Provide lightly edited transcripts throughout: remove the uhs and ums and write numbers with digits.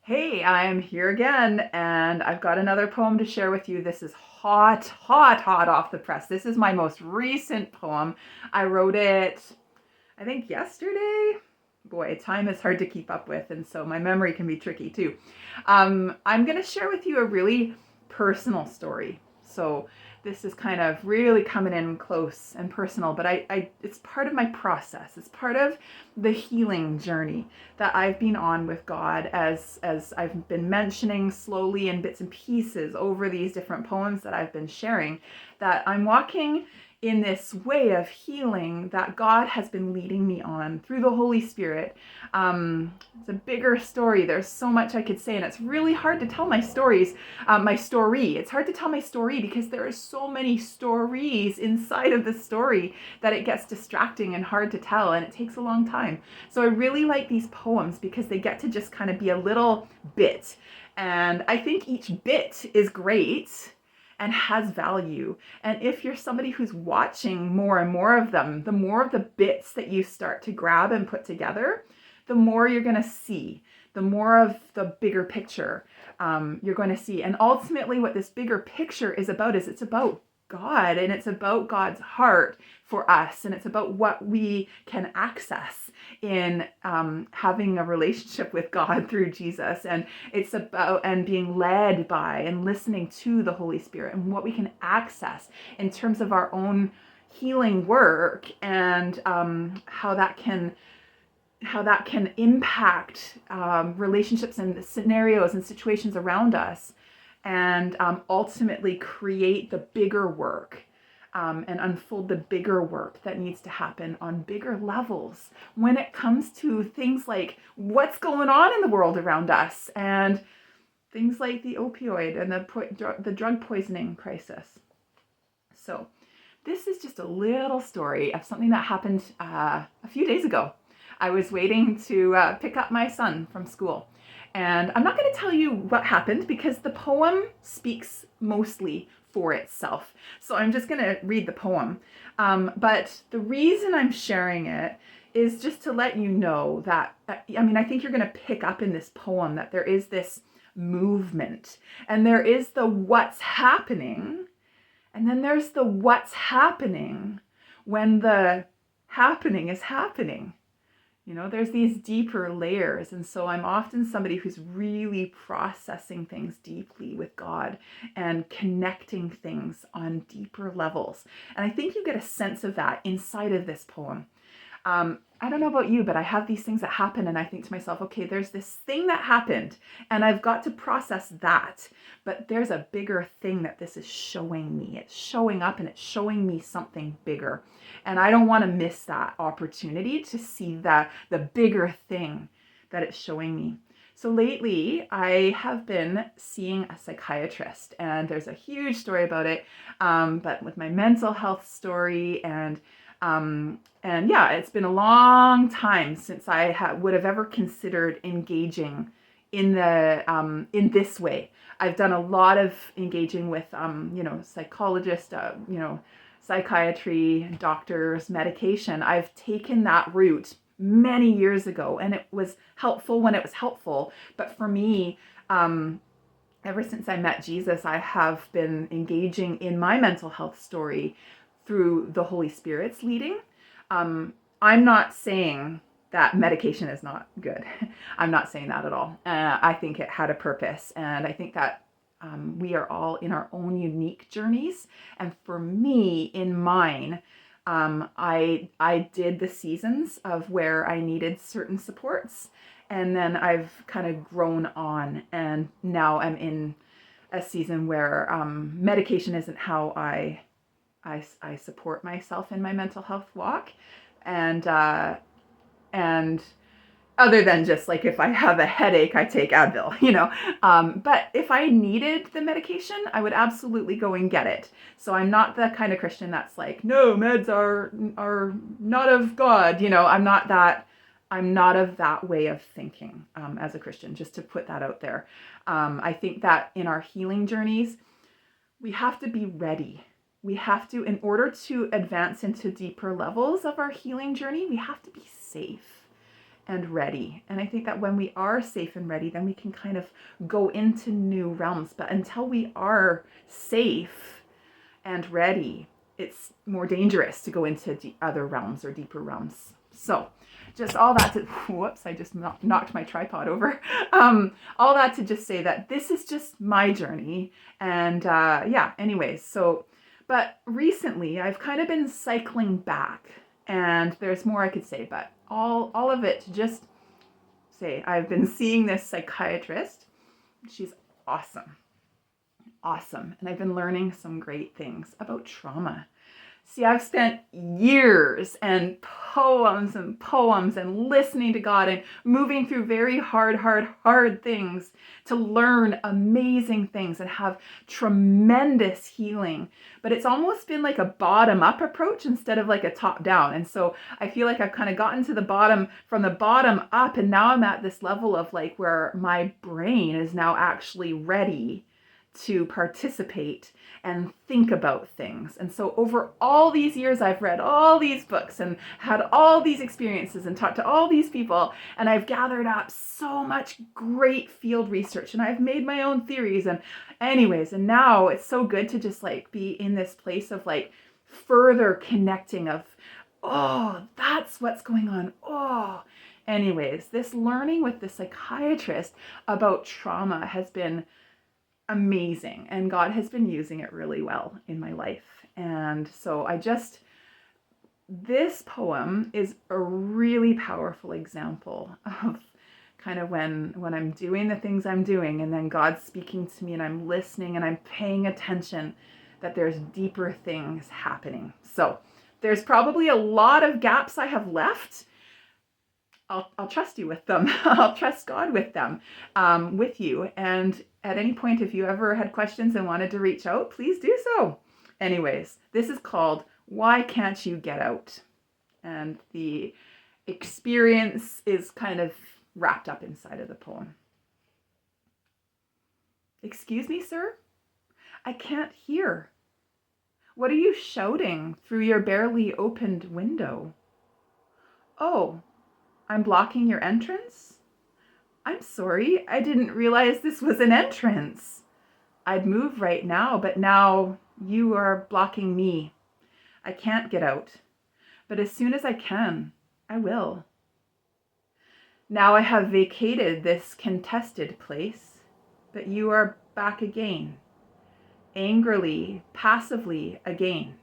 Hey, I'm here again, and I've got another poem to share with you. This is hot, hot, hot off the press. This is my most recent poem. I wrote it, I think, yesterday. Boy, time is hard to keep up with, and so my memory can be tricky too. I'm going to share with you a really personal story. So this is kind of really coming in close and personal, but it's part of my process. It's part of the healing journey that I've been on with God as I've been mentioning slowly in bits and pieces over these different poems that I've been sharing, that I'm walking in this way of healing that God has been leading me on through the Holy Spirit. It's a bigger story. There's so much I could say, and it's really hard to tell my stories, my story. It's hard to tell my story because there are so many stories inside of the story that it gets distracting and hard to tell, and it takes a long time. So I really like these poems because they get to just kind of be a little bit. And I think each bit is great and has value. And if you're somebody who's watching more and more of them, the more of the bits that you start to grab and put together, the more you're going to see, the more of the bigger picture you're going to see. And ultimately, what this bigger picture is it's about God, and it's about God's heart for us, and it's about what we can access in having a relationship with God through Jesus. And it's about and being led by and listening to the Holy Spirit, and what we can access in terms of our own healing work, and how that can impact relationships and scenarios and situations around us, and ultimately create the bigger work, and unfold the bigger work that needs to happen on bigger levels when it comes to things like what's going on in the world around us, and things like the opioid and the drug poisoning crisis. So this is just a little story of something that happened a few days ago. I was waiting to pick up my son from school. And I'm not going to tell you what happened because the poem speaks mostly for itself. So I'm just going to read the poem. But the reason I'm sharing it is just to let you know that, I think you're going to pick up in this poem that there is this movement, and there is the what's happening, and then there's the what's happening when the happening is happening. There's these deeper layers. And so I'm often somebody who's really processing things deeply with God and connecting things on deeper levels. And I think you get a sense of that inside of this poem. I don't know about you, but I have these things that happen, and I think to myself, okay, there's this thing that happened, and I've got to process that. But there's a bigger thing that this is showing me. It's showing up, and it's showing me something bigger. And I don't want to miss that opportunity to see the bigger thing that it's showing me. So lately, I have been seeing a psychiatrist, and there's a huge story about it, but with my mental health story, and yeah, it's been a long time since I would have ever considered engaging in this way. I've done a lot of engaging with psychologists, psychiatry, doctors, medication. I've taken that route many years ago, and it was helpful when it was helpful. But for me, ever since I met Jesus, I have been engaging in my mental health story through the Holy Spirit's leading. I'm not saying that medication is not good. I'm not saying that at all. I think it had a purpose, and I think that we are all in our own unique journeys. And for me, in mine, I did the seasons of where I needed certain supports, and then I've kind of grown on, and now I'm in a season where medication isn't how I support myself in my mental health walk, and other than just like if I have a headache, I take Advil. But if I needed the medication, I would absolutely go and get it. So I'm not the kind of Christian that's like, no, meds are not of God. I'm not of that way of thinking as a Christian, just to put that out there. I think that in our healing journeys, we have to be ready. We have to, in order to advance into deeper levels of our healing journey, we have to be safe. and ready. And I think that when we are safe and ready, then we can kind of go into new realms. But until we are safe and ready, it's more dangerous to go into other realms or deeper realms. So just all that to, whoops, I just knocked my tripod over. All that to just say that this is just my journey. And anyways, so, but recently I've kind of been cycling back, and there's more I could say, but all of it to just say I've been seeing this psychiatrist. She's awesome. And I've been learning some great things about trauma. See, I've spent years and poems and listening to God and moving through very hard things to learn amazing things and have tremendous healing. But it's almost been like a bottom-up approach instead of like a top-down. And so I feel like I've kind of gotten to the bottom from the bottom up, and now I'm at this level of like where my brain is now actually ready to participate and think about things. And so over all these years, I've read all these books and had all these experiences and talked to all these people, and I've gathered up so much great field research, and I've made my own theories. And anyways, and now it's so good to just like be in this place of like further connecting of, oh, that's what's going on. Oh, anyways, this learning with the psychiatrist about trauma has been amazing, and God has been using it really well in my life. And so this poem is a really powerful example of kind of when I'm doing the things I'm doing, and then God's speaking to me, and I'm listening and I'm paying attention, that there's deeper things happening. So there's probably a lot of gaps I have left. I'll trust you with them. I'll trust God with them, with you. And at any point, if you ever had questions and wanted to reach out, please do so. Anyways, this is called Why Can't You Get Out? And the experience is kind of wrapped up inside of the poem. Excuse me, sir? I can't hear. What are you shouting through your barely opened window? Oh, I'm blocking your entrance? I'm sorry, I didn't realize this was an entrance. I'd move right now, but now you are blocking me. I can't get out, but as soon as I can, I will. Now I have vacated this contested place, but you are back again, angrily, passively again.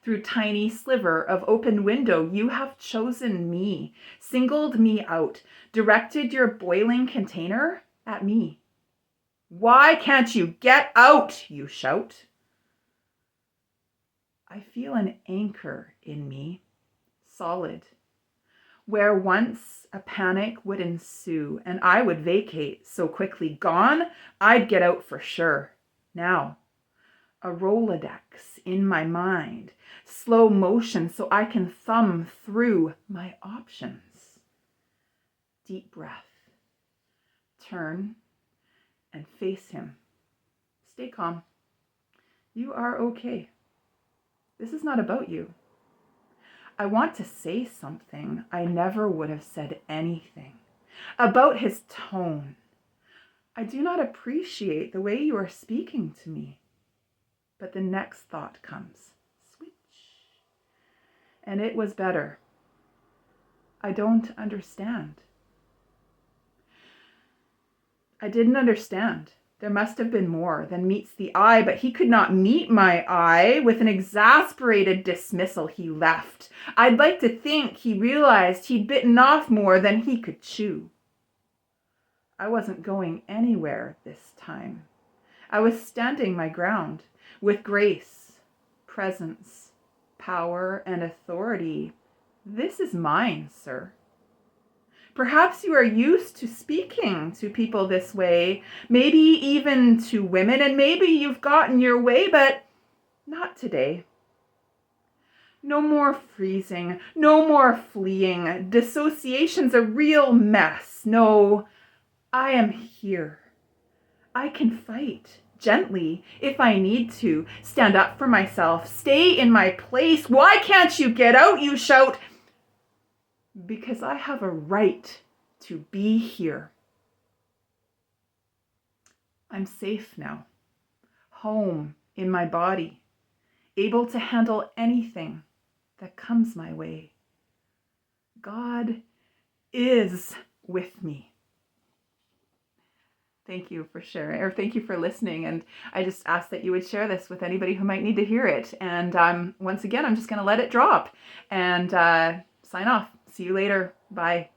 Through tiny sliver of open window, you have chosen me, singled me out, directed your boiling container at me. Why can't you get out, you shout? I feel an anchor in me, solid, where once a panic would ensue and I would vacate so quickly. Gone, I'd get out for sure. Now, a Rolodex in my mind, slow motion so I can thumb through my options. Deep breath. Turn and face him. Stay calm. You are okay. This is not about you. I want to say something. I never would have said anything. About his tone. I do not appreciate the way you are speaking to me. But the next thought comes. Switch. And it was better. I don't understand. I didn't understand. There must have been more than meets the eye, but he could not meet my eye. With an exasperated dismissal, he left. I'd like to think he realized he'd bitten off more than he could chew. I wasn't going anywhere this time. I was standing my ground with grace, presence, power, and authority. This is mine, sir. Perhaps you are used to speaking to people this way, maybe even to women, and maybe you've gotten your way, but not today. No more freezing, no more fleeing. Dissociation's a real mess. No, I am here. I can fight gently if I need to. Stand up for myself. Stay in my place. Why can't you get out, you shout? because I have a right to be here. I'm safe now, home in my body, able to handle anything that comes my way. God is with me. Thank you for sharing, or thank you for listening. And I just ask that you would share this with anybody who might need to hear it. And once again, I'm just going to let it drop and sign off. See you later. Bye.